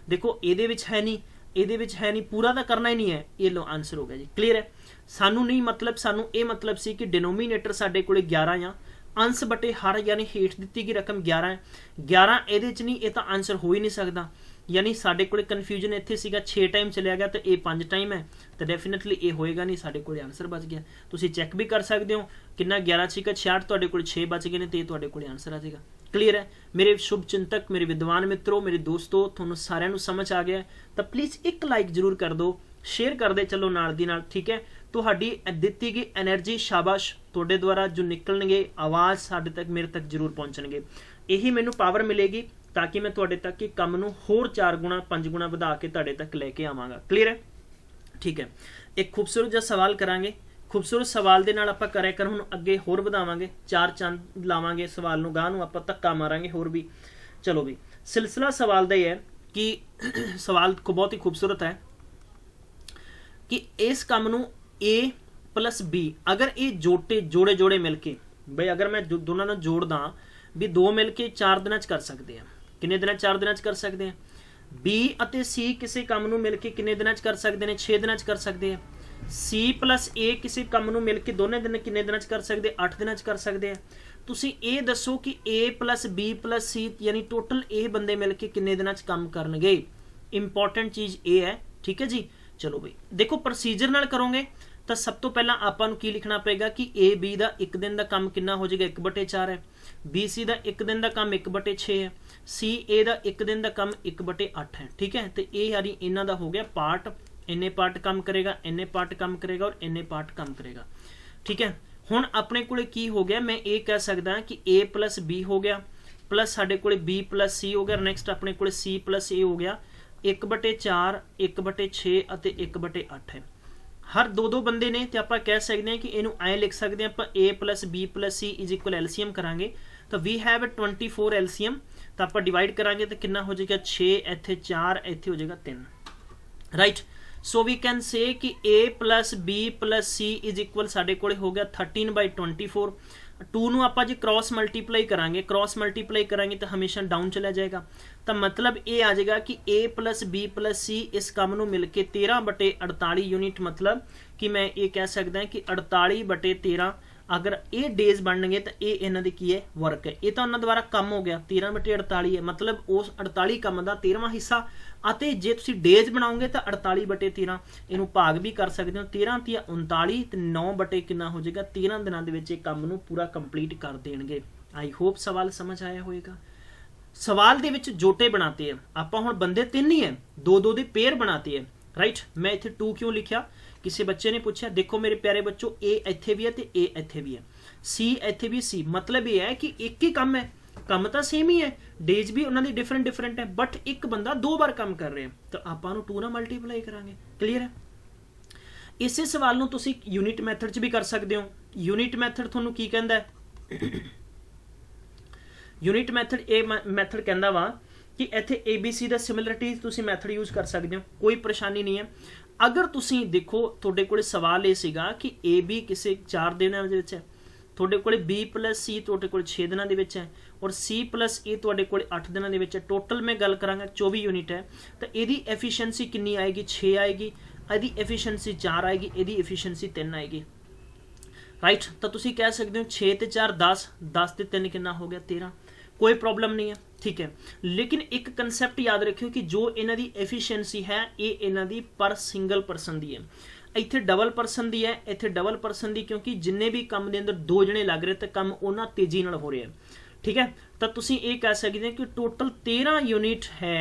ਦੇਖੋ ਇਹਦੇ ਵਿੱਚ ਹੈ ਨਹੀਂ, ਇਹਦੇ ਵਿੱਚ ਹੈ ਨਹੀਂ, ਪੂਰਾ ਤਾਂ ਕਰਨਾ ਹੀ ਨਹੀਂ ਹੈ। ਇਹ ਲੋ ਆਨਸਰ ਹੋ ਗਿਆ ਜੀ, ਕਲੀਅਰ ਹੈ। ਸਾਨੂੰ ਨਹੀਂ ਮਤਲਬ, ਸਾਨੂੰ ਇਹ ਮਤਲਬ ਸੀ ਕਿ ਡਿਨੋਮੀਨੇਟਰ ਸਾਡੇ ਕੋਲੇ 11 ਆ, अंश बटे हर यानी हेठ दी गई रकम 11 है, 11 ये नहीं, ये तो आंसर हो ही नहीं सकता। यानी साढ़े को कन्फ्यूजन इत्थे सीगा 6 टाइम चलिया गया तो ये 5 टाइम है, तो डेफिनेटली ये होएगा नहीं, साढ़े को आंसर बच गया। तुसीं चैक भी कर सकते हो कितना 11 छीका 66, तुहाडे कोल 6 बच गए ने, तो तुहाडे कोल आंसर आ जाएगा। क्लीयर है मेरे शुभ चिंतक, मेरे विद्वान मित्रों, मेरे दोस्तों, तुहानूं सारिआं नूं समझ आ गया तो प्लीज़ एक लाइक जरूर कर दो, शेयर कर दे चलो नाल दी नाल, ठीक है। ਤੁਹਾਡੀ ਦਿੱਤੀ ਗਈ એનર્ਜੀ ਸ਼ਾਬਾਸ਼ ਤੁਹਾਡੇ ਦੁਆਰਾ ਜੋ ਨਿਕਲਣਗੇ ਆਵਾਜ਼ ਸਾਡੇ ਤੱਕ ਮੇਰੇ ਤੱਕ ਜ਼ਰੂਰ ਪਹੁੰਚਣਗੇ, ਇਹੀ ਮੈਨੂੰ ਪਾਵਰ ਮਿਲੇਗੀ ਤਾਂ ਕਿ ਮੈਂ ਤੁਹਾਡੇ ਤੱਕ ਇਹ ਕੰਮ ਨੂੰ ਹੋਰ 4 ਗੁਣਾ 5 ਗੁਣਾ ਵਧਾ ਕੇ ਤੁਹਾਡੇ ਤੱਕ ਲੈ ਕੇ ਆਵਾਂਗਾ। ਕਲੀਅਰ ਹੈ, ਠੀਕ ਹੈ। ਇੱਕ ਖੂਬਸੂਰਤ ਜਿਹਾ ਸਵਾਲ ਕਰਾਂਗੇ, ਖੂਬਸੂਰਤ ਸਵਾਲ ਦੇ ਨਾਲ ਆਪਾਂ ਕਰਿਆ ਕਰ ਹੁਣ ਅੱਗੇ ਹੋਰ ਵਧਾਵਾਂਗੇ, 4 ਚੰਦ ਲਾਵਾਂਗੇ ਸਵਾਲ ਨੂੰ, ਗਾਹ ਨੂੰ ਆਪਾਂ ਧੱਕਾ ਮਾਰਾਂਗੇ ਹੋਰ ਵੀ। ਚਲੋ ਵੀ ਸਿਲਸਿਲਾ ਸਵਾਲ ਦਾ ਇਹ ਹੈ ਕਿ ਸਵਾਲ ਬਹੁਤ ਹੀ ਖੂਬਸੂਰਤ ਹੈ ਕਿ ਇਸ ਕੰਮ ਨੂੰ A प्लस B अगर ये जोड़े जोड़े मिल के, बई अगर मैं दोनों ने जोड़ दा भी 2 मिल के 4 दिन कर सकते हैं, किन्ने दिन 4 दिन कर सकते हैं। B अते C किसी काम नूं मिल के किन्ने दिन कर सकते हैं, 6 दिन कर सकते हैं। C प्लस A किसी काम नूं मिल के दोनों दिन किन्ने दिन कर सकते, 8 दिन कर सकते हैं। तुसीं ये दसो कि A plus B plus C यानी टोटल A बंदे मिल के किन्ने दिन काम करनगे। इंपॉर्टेंट चीज़ ये है, ठीक है जी। चलो बई देखो प्रोसीजर नाल करोगे तो सब तो पहला आपां नूं की लिखना पेगा कि ए बी का 1 दिन का काम कितना हो जाएगा, 1/4 है। बी सी का 1 दिन का काम 1/6 है। सी ए का 1 दिन का काम 1/8 है, ठीक है। तो ये यानी इन्हां दा हो गया पार्ट, इन्ने पार्ट काम करेगा, इन्ने पार्ट काम करेगा और इन्ने पार्ट काम करेगा, ठीक है। हुण अपने कोले की हो गया, मैं ये कह सकदा कि ए प्लस बी हो गया प्लस साडे कोले बी प्लस सी हो गया, नैक्सट अपने कोले सी प्लस ए हो गया, 1/4 1/6 ਅਤੇ 1/8 है। हर दो बंदे ने तो आप कह सकते हैं कि इनू ऐ लिख सकते हैं आप A plus B plus C is equal LCM करांगे तो वी हैव 24 एलसीएम, तो आप डिवाइड करांगे तो कितना हो जाएगा 6, इत्थे 4, इत्थे हो जाएगा 3, right. So we can say कि A plus B plus C is equal साढ़े कोले हो गया 13/24। 2 ਨੂੰ ਆਪਾਂ ਜੇ क्रॉस मल्टीप्लाई करांगे, क्रॉस मल्टीप्लाई करांगे तो हमेशा डाउन चला जाएगा, तो मतलब ये आ जाएगा कि A प्लस बी प्लस सी इस काम ਨੂੰ मिल के 13/48 यूनिट, मतलब कि मैं ये कह सकता कि 48/13 अगर ये डेज बन गए तो ये इन्हों की की है वर्क है, ये तो उन्होंने द्वारा कम हो गया 13/48 है, मतलब उस 48 काम का 13वां हिस्सा। आते जे तुसी डेज बनाओगे तो 48/13 इनू भाग भी कर सकते हो, 13 ती 39 तो 9 बटे कितना हो जाएगा 13 दिनों के काम नू पूरा कंप्लीट कर देंगे। आई होप सवाल समझ आया होएगा। सवाल दे विच जोटे बनाते हैं आप, हुण बंदे 3 ही है, 2-2 दे पेयर बनाते हैं, राइट। मैं इत्थे 2 क्यों लिखा, किसी बच्चे ने पूछा, देखो मेरे प्यारे बच्चों ए इत्थे भी है तो ए इत्थे भी है, सी इत्थे भी सी, मतलब ये है कि एक ही काम है, काम तो सेम ही है, डेज भी उन्होंने डिफरेंट डिफरेंट है, बट एक बंदा 2 बार काम कर रहे हैं तो आप 2 ना मल्टीप्लाई करांगे। क्लीयर है। इसे सवाल नूं तुसीं यूनिट मैथड च भी कर सकते हो। यूनिट मैथड तुहानूं की कहंदा है, यूनिट मैथड ए मैथड कहंदा वा कि इत्थे ABC दा सिमिलरिटीज तुसीं मैथड यूज कर सकते हो, कोई परेशानी नहीं है। अगर तुसीं देखो तुहाडे कोले सवाल ये सीगा कि AB किसी 4 दिनां दे विच है, तुहाडे कोले B प्लस C तुहाडे कोले 6 दिनां दे विच है और C प्लस A तुहाडे कोले 8 दिनां दे विच है, टोटल मैं गल करांगा 24 यूनिट है, तो इहदी एफिशिएंसी कितनी आएगी, 6 आएगी, इहदी एफिशिएंसी 4 आएगी, इहदी एफिशिएंसी 3 आएगी, राइट। तो तुसीं कह सकते हो 6 ते 4 10, 10 ते 3 कितना हो गया 13, कोई प्रॉब्लम नहीं है, ठीक है। लेकिन एक कंसैप्ट याद रखियो कि जो इन्हां दी एफिशिएंसी है ये इन्हां दी पर सिंगल परसन दी है, इत्थे डबल परसन दी है, इत्थे डबल परसन दी, क्योंकि जिन्ने भी काम दे अंदर 2 जने लग रहे तो काम उन्हां तेजी नाल हो रहा है, ठीक है। तो तुसीं ये कह सकते हैं कि टोटल 13 यूनिट है,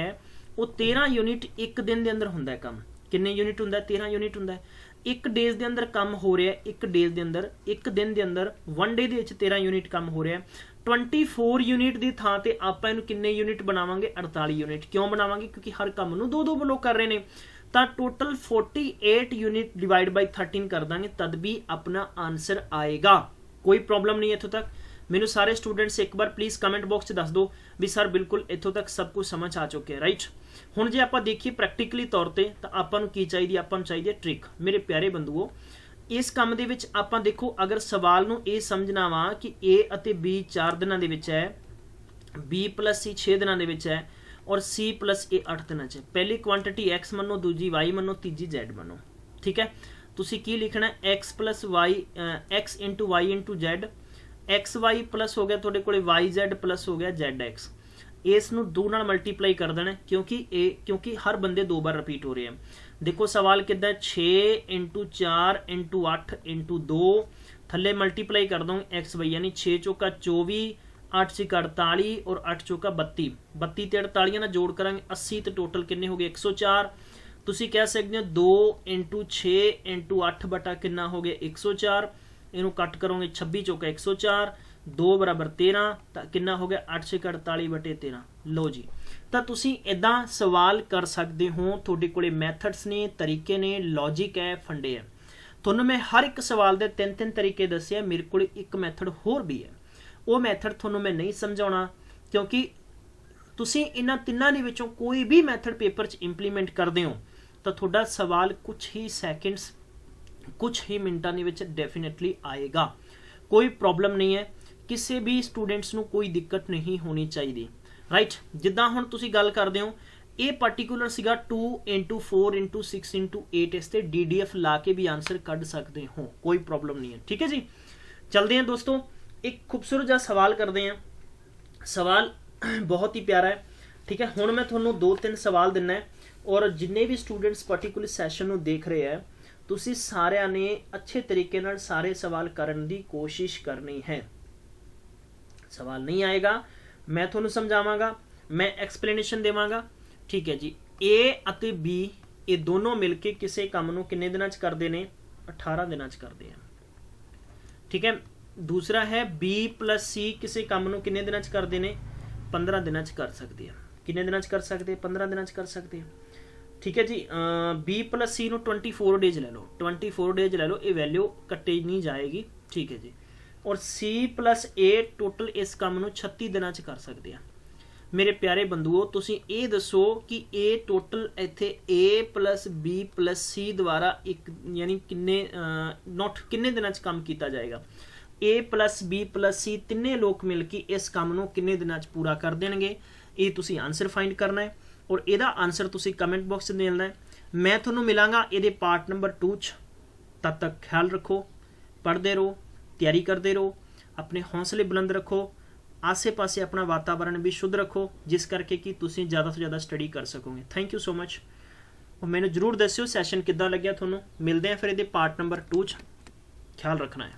वो 13 यूनिट एक दिन के अंदर हुंदा है काम, किन्ने यूनिट हुंदा है 13 यूनिट हुंदा है, एक डेज के अंदर काम हो रहा है, एक डेज के अंदर एक दिन के अंदर 1 डे के 13 यूनिट काम हो रहा है। 24 यूनिट की थां ते आपां इहनूं किन्ने यूनिट बनावांगे 48 यूनिट, क्यों बनावांगे क्योंकि हर काम नूं 2-2 लोग कर रहे हैं, तो टोटल 48 यूनिट डिवाइड बाई 13 कर देंगे तद भी अपना आंसर आएगा, कोई प्रॉब्लम नहीं है इत्थों तक। ਮੈਨੂੰ ਸਾਰੇ ਸਟੂਡੈਂਟਸ ਇੱਕ ਵਾਰ ਪਲੀਜ਼ ਕਮੈਂਟ ਬਾਕਸ 'ਚ ਦੱਸ ਦਿਓ ਵੀ ਸਰ ਬਿਲਕੁਲ ਇੱਥੋਂ ਤੱਕ ਸਭ ਕੁਝ ਸਮਝ ਆ ਚੁੱਕਿਆ ਰਾਈਟ। ਹੁਣ ਜੇ ਆਪਾਂ ਦੇਖੀਏ ਪ੍ਰੈਕਟੀਕਲੀ ਤੌਰ ਤੇ ਤਾਂ ਆਪਾਂ ਨੂੰ ਕੀ ਚਾਹੀਦੀ, ਆਪਾਂ ਨੂੰ ਚਾਹੀਦੀ ਹੈ ਟ੍ਰਿਕ। ਮੇਰੇ ਪਿਆਰੇ ਬੰਦੂਓ, ਇਸ ਕੰਮ ਦੇ ਵਿੱਚ ਆਪਾਂ ਦੇਖੋ ਅਗਰ ਸਵਾਲ ਨੂੰ ਇਹ ਸਮਝਣਾ ਵਾ ਕਿ A ਅਤੇ B 4 ਦਿਨਾਂ ਦੇ ਵਿੱਚ ਹੈ, B + C 6 ਦਿਨਾਂ ਦੇ ਵਿੱਚ ਹੈ ਔਰ C + A 8 ਦਿਨਾਂ 'ਚ ਹੈ। ਪਹਿਲੀ ਕੁਆਂਟੀਟੀ X ਮੰਨੋ, ਦੂਜੀ Y ਮੰਨੋ, ਤੀਜੀ Z ਮੰਨੋ। ਠੀਕ ਹੈ, ਤੁਸੀਂ ਕੀ ਲਿਖਣਾ X + Y X × Y × Z, XY plus ਹੋ ਗਿਆ ਤੁਹਾਡੇ ਕੋਲੇ YZ ਪਲਸ ਹੋ ਗਿਆ ZX। ਇਸ ਨੂੰ 2 ਨਾਲ ਮਲਟੀਪਲਾਈ ਕਰ ਦੇਣਾ ਕਿਉਂਕਿ ਹਰ ਬੰਦੇ 2 ਵਾਰ ਰਿਪੀਟ ਹੋ ਰਹੇ ਆ। ਦੇਖੋ ਸਵਾਲ ਕਿੱਦਾਂ 6 × 4 × 8 × 2 ਥੱਲੇ ਮਲਟੀਪਲਾਈ ਕਰ ਦੋਗੇ XY यानी 6 ਚੌਕਾ 24, 8 6 48 और 8 ਚੌਕਾ 32। 32 ਤੇ 48 ਨਾਲ ਜੋੜ ਕਰਾਂਗੇ 80 ਤੇ ਟੋਟਲ ਕਿੰਨੇ ਹੋ ਗਏ 104। ਤੁਸੀਂ ਕਹਿ ਸਕਦੇ ਹੋ 2 × 6 × 8 ਬਟਾ ਕਿੰਨਾ ਹੋ ਗਿਆ 104। ਇਹਨੂੰ ਕੱਟ ਕਰੋਗੇ 26 ਚੌਕਾ 104, 2 = 13 ਤਾਂ ਕਿੰਨਾ ਹੋ ਗਿਆ 8 6 48/13। ਲਓ ਜੀ, ਤਾਂ ਤੁਸੀਂ ਇਦਾਂ ਸਵਾਲ ਕਰ ਸਕਦੇ ਹੋ। ਤੁਹਾਡੇ ਕੋਲੇ ਮੈਥਡਸ ਨੇ, ਤਰੀਕੇ ਨੇ, ਲੌਜਿਕ ਹੈ, ਫੰਡੇ ਹੈ। ਤੁਹਾਨੂੰ ਮੈਂ ਹਰ ਇੱਕ ਸਵਾਲ ਦੇ 3 ਤਰੀਕੇ ਦੱਸੇ ਆ। ਮੇਰੇ ਕੋਲੇ ਇੱਕ ਮੈਥਡ ਹੋਰ ਵੀ ਹੈ, ਉਹ ਮੈਥਡ ਤੁਹਾਨੂੰ ਮੈਂ ਨਹੀਂ ਸਮਝਾਉਣਾ ਕਿਉਂਕਿ ਤੁਸੀਂ ਇਹਨਾਂ ਤਿੰਨਾਂ ਦੇ ਵਿੱਚੋਂ ਕੋਈ ਵੀ ਮੈਥਡ ਪੇਪਰ 'ਚ ਇੰਪਲੀਮੈਂਟ ਕਰਦੇ ਹੋ ਤਾਂ ਤੁਹਾਡਾ ਸਵਾਲ ਕੁਝ ਹੀ ਸੈਕਿੰਡਸ, ਕੁਝ ਹੀ ਮਿੰਟਾਂ ਦੇ ਵਿੱਚ ਡੈਫੀਨੇਟਲੀ ਆਏਗਾ। ਕੋਈ ਪ੍ਰੋਬਲਮ ਨਹੀਂ ਹੈ, ਕਿਸੇ ਵੀ ਸਟੂਡੈਂਟਸ ਨੂੰ ਕੋਈ ਦਿੱਕਤ ਨਹੀਂ ਹੋਣੀ ਚਾਹੀਦੀ ਰਾਈਟ। ਜਿੱਦਾਂ ਹੁਣ ਤੁਸੀਂ ਗੱਲ ਕਰਦੇ ਹੋ ਇਹ ਪਾਰਟਿਕੂਲਰ ਸੀਗਾ 2 × 4 × 6 × 8 ਇਸ ਤੇ DDF ਲਾ ਕੇ ਵੀ ਆਨਸਰ ਕੱਢ ਸਕਦੇ ਹੋ, ਕੋਈ ਪ੍ਰੋਬਲਮ ਨਹੀਂ ਹੈ। ਠੀਕ ਹੈ ਜੀ, ਚਲਦੇ ਹਾਂ ਦੋਸਤੋ, ਇੱਕ ਖੂਬਸੂਰਤ ਜਿਹਾ ਸਵਾਲ ਕਰਦੇ ਹਾਂ। ਸਵਾਲ ਬਹੁਤ ਹੀ ਪਿਆਰਾ ਹੈ। ਠੀਕ ਹੈ, ਹੁਣ ਮੈਂ ਤੁਹਾਨੂੰ 2-3 ਸਵਾਲ ਦਿੰਨਾ ਹੈ ਔਰ ਜਿੰਨੇ ਵੀ ਸਟੂਡੈਂਟਸ ਪਾਰਟਿਕੂਲਰ ਸੈਸ਼ਨ ਨੂੰ ਦੇਖ ਰਹੇ ਹੈ ਤੁਸੀਂ ਸਾਰਿਆਂ ਨੇ ਅੱਛੇ ਤਰੀਕੇ ਨਾਲ ਸਾਰੇ ਸਵਾਲ ਕਰਨ ਦੀ ਕੋਸ਼ਿਸ਼ ਕਰਨੀ ਹੈ। ਸਵਾਲ ਨਹੀਂ ਆਏਗਾ ਮੈਂ ਤੁਹਾਨੂੰ ਸਮਝਾਵਾਂਗਾ, ਮੈਂ ਐਕਸਪਲੇਨੇਸ਼ਨ ਦੇਵਾਂਗਾ। ਠੀਕ ਹੈ ਜੀ, A ਅਤੇ B ਇਹ ਦੋਨੋਂ ਮਿਲ ਕੇ ਕਿਸੇ ਕੰਮ ਨੂੰ ਕਿੰਨੇ ਦਿਨਾਂ 'ਚ ਕਰਦੇ ਨੇ 18 ਦਿਨਾਂ 'ਚ ਕਰਦੇ ਆ। ਠੀਕ ਹੈ, ਦੂਸਰਾ ਹੈ B + C ਕਿਸੇ ਕੰਮ ਨੂੰ ਕਿੰਨੇ ਦਿਨਾਂ 'ਚ ਕਰਦੇ ਨੇ 15 ਦਿਨਾਂ 'ਚ ਕਰ ਸਕਦੇ ਆ। ਕਿੰਨੇ ਦਿਨਾਂ 'ਚ ਕਰ ਸਕਦੇ 15 ਦਿਨਾਂ 'ਚ ਕਰ ਸਕਦੇ ਆ। ਠੀਕ ਹੈ ਜੀ, B + C ਨੂੰ 24 ਡੇਜ਼ ਲੈ ਲਓ, 24 ਡੇਜ਼ ਲੈ ਲਓ, ਇਹ ਵੈਲਿਊ ਕੱਟੇ ਨਹੀਂ ਜਾਏਗੀ। ਠੀਕ ਹੈ ਜੀ, ਔਰ C + A ਟੋਟਲ ਇਸ ਕੰਮ ਨੂੰ 36 ਦਿਨਾਂ 'ਚ ਕਰ ਸਕਦੇ ਆ। ਮੇਰੇ ਪਿਆਰੇ ਬੰਦੂਓ, ਤੁਸੀਂ ਇਹ ਦੱਸੋ ਕਿ A ਟੋਟਲ ਇੱਥੇ A + B + C ਦੁਆਰਾ ਇੱਕ ਯਾਨੀ ਕਿੰਨੇ ਦਿਨਾਂ 'ਚ ਕੰਮ ਕੀਤਾ ਜਾਏਗਾ। A + B + C ਤਿੰਨੇ ਲੋਕ ਮਿਲ ਕੇ ਇਸ ਕੰਮ ਨੂੰ ਕਿੰਨੇ ਦਿਨਾਂ 'ਚ ਪੂਰਾ ਕਰ ਦੇਣਗੇ, ਇਹ ਤੁਸੀਂ ਆਨਸਰ ਫਾਈਂਡ ਕਰਨਾ ਹੈ ਔਰ ਇਹਦਾ ਆਨਸਰ ਤੁਸੀਂ ਕਮੈਂਟ ਬਾਕਸ 'ਚ ਦੇਣਾ ਹੈ। ਮੈਂ ਤੁਹਾਨੂੰ ਮਿਲਾਂਗਾ ਇਹਦੇ ਪਾਰਟ ਨੰਬਰ 2 'ਚ। ਤਦ ਤੱਕ ਖਿਆਲ ਰੱਖੋ, ਪੜ੍ਹਦੇ ਰਹੋ, ਤਿਆਰੀ ਕਰਦੇ ਰਹੋ, ਆਪਣੇ ਹੌਸਲੇ ਬੁਲੰਦ ਰੱਖੋ, ਆਸੇ-ਪਾਸੇ ਆਪਣਾ ਵਾਤਾਵਰਣ ਵੀ ਸ਼ੁੱਧ ਰੱਖੋ ਜਿਸ ਕਰਕੇ ਕਿ ਤੁਸੀਂ ਜ਼ਿਆਦਾ ਤੋਂ ਜ਼ਿਆਦਾ ਸਟੱਡੀ ਕਰ ਸਕੋਗੇ। Thank you so much. ਮੈਨੂੰ ਜ਼ਰੂਰ ਦੱਸਿਓ ਸੈਸ਼ਨ ਕਿੱਦਾਂ ਲੱਗਿਆ ਤੁਹਾਨੂੰ। ਮਿਲਦੇ ਹਾਂ ਫਿਰ ਇਹਦੇ ਪਾਰਟ ਨੰਬਰ 2 'ਚ। ਖਿਆਲ ਰੱਖਣਾ ਹੈ।